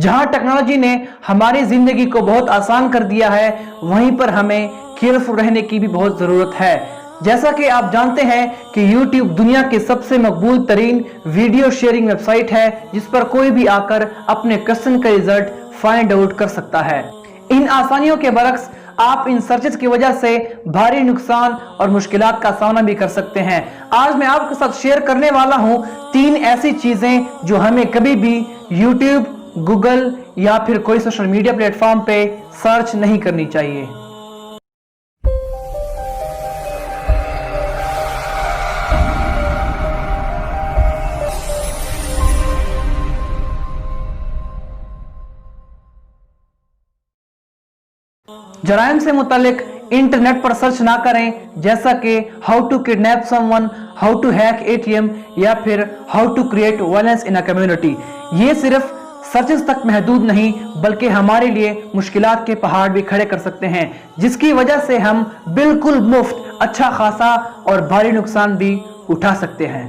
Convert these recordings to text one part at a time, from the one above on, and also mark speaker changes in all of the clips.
Speaker 1: जहां टेक्नोलॉजी ने हमारी जिंदगी को बहुत आसान कर दिया है, वहीं पर हमें केयरफुल रहने की भी बहुत जरूरत है। जैसा कि आप जानते हैं कि YouTube दुनिया की सबसे मकबूल तरीन वीडियो शेयरिंग वेबसाइट है, जिस पर कोई भी आकर अपने क्वेश्चन का रिजल्ट फाइंड आउट कर सकता है। इन आसानियों के बरक्स आप इन सर्चेस की वजह से भारी नुकसान और मुश्किलात का सामना भी कर सकते हैं। आज मैं आपके साथ शेयर करने वाला हूं 3 ऐसी चीजें जो हमें कभी भी YouTube, गूगल या फिर कोई सोशल मीडिया प्लेटफॉर्म पे सर्च नहीं करनी चाहिए। जराइम से मुतालिक इंटरनेट पर सर्च ना करें, जैसा कि how to kidnap someone, how to hack ATM या फिर how to create violence in a community. ये सिर्फ सर्चेस तक महदूद नहीं बल्कि हमारे लिए मुश्किलात के पहाड़ भी खड़े कर सकते हैं, जिसकी वजह से हम बिल्कुल मुफ्त अच्छा खासा और भारी नुकसान भी उठा सकते हैं।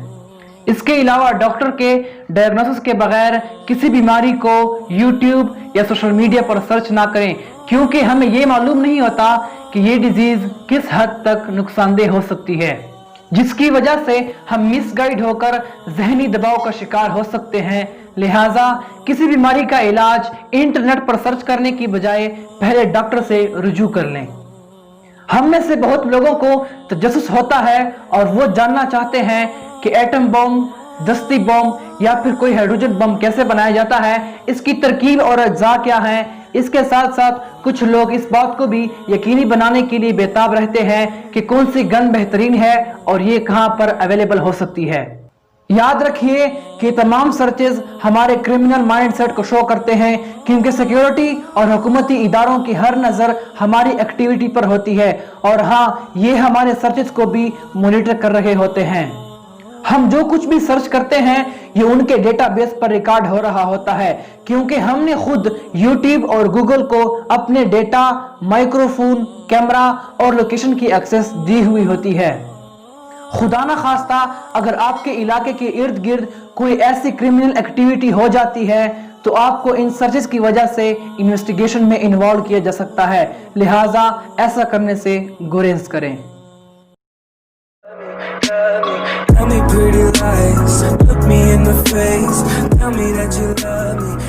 Speaker 1: इसके अलावा डॉक्टर के डायग्नोसिस के बगैर किसी बीमारी को YouTube या सोशल मीडिया पर सर्च ना करें, क्योंकि हमें ये मालूम नहीं होता कि ये डिजीज किस हद तक नुकसानदेह हो सकती है, जिसकी वजह से हम मिसगाइड होकर जहनी दबाव का शिकार हो सकते हैं। लिहाजा किसी बीमारी का इलाज इंटरनेट पर सर्च करने की बजाय पहले डॉक्टर से रुजू कर लें। हम में से बहुत लोगों को तजस्सुस होता है और वो जानना चाहते हैं कि एटम बम, दस्ती बम या फिर कोई हाइड्रोजन बम कैसे बनाया जाता है, इसकी तरकीब और अज्जा क्या है। इसके साथ साथ कुछ लोग इस बात को भी यकीनी बनाने के लिए बेताब रहते हैं कि कौन सी गन बेहतरीन है और ये कहां पर अवेलेबल हो सकती है। याद रखिए कि तमाम सर्चेज हमारे क्रिमिनल माइंडसेट को शो करते हैं, क्योंकि सिक्योरिटी और हुकूमती इदारों की हर नजर हमारी एक्टिविटी पर होती है और हाँ, ये हमारे सर्चेज को भी मॉनिटर कर रहे होते हैं। हम जो कुछ भी सर्च करते हैं ये उनके डेटाबेस पर रिकॉर्ड हो रहा होता है, क्योंकि हमने खुद YouTube और Google को अपने डेटा, माइक्रोफोन, कैमरा और लोकेशन की एक्सेस दी हुई होती है। खुदा ना खास्ता अगर आपके इलाके के इर्द गिर्द कोई ऐसी क्रिमिनल एक्टिविटी हो जाती है तो आपको इन सर्चेस की वजह से इन्वेस्टिगेशन में इन्वॉल्व किया जा सकता है। लिहाजा ऐसा करने से गुरेज करें।
Speaker 2: Tell me pretty lies, look me in the face, tell me that you love me.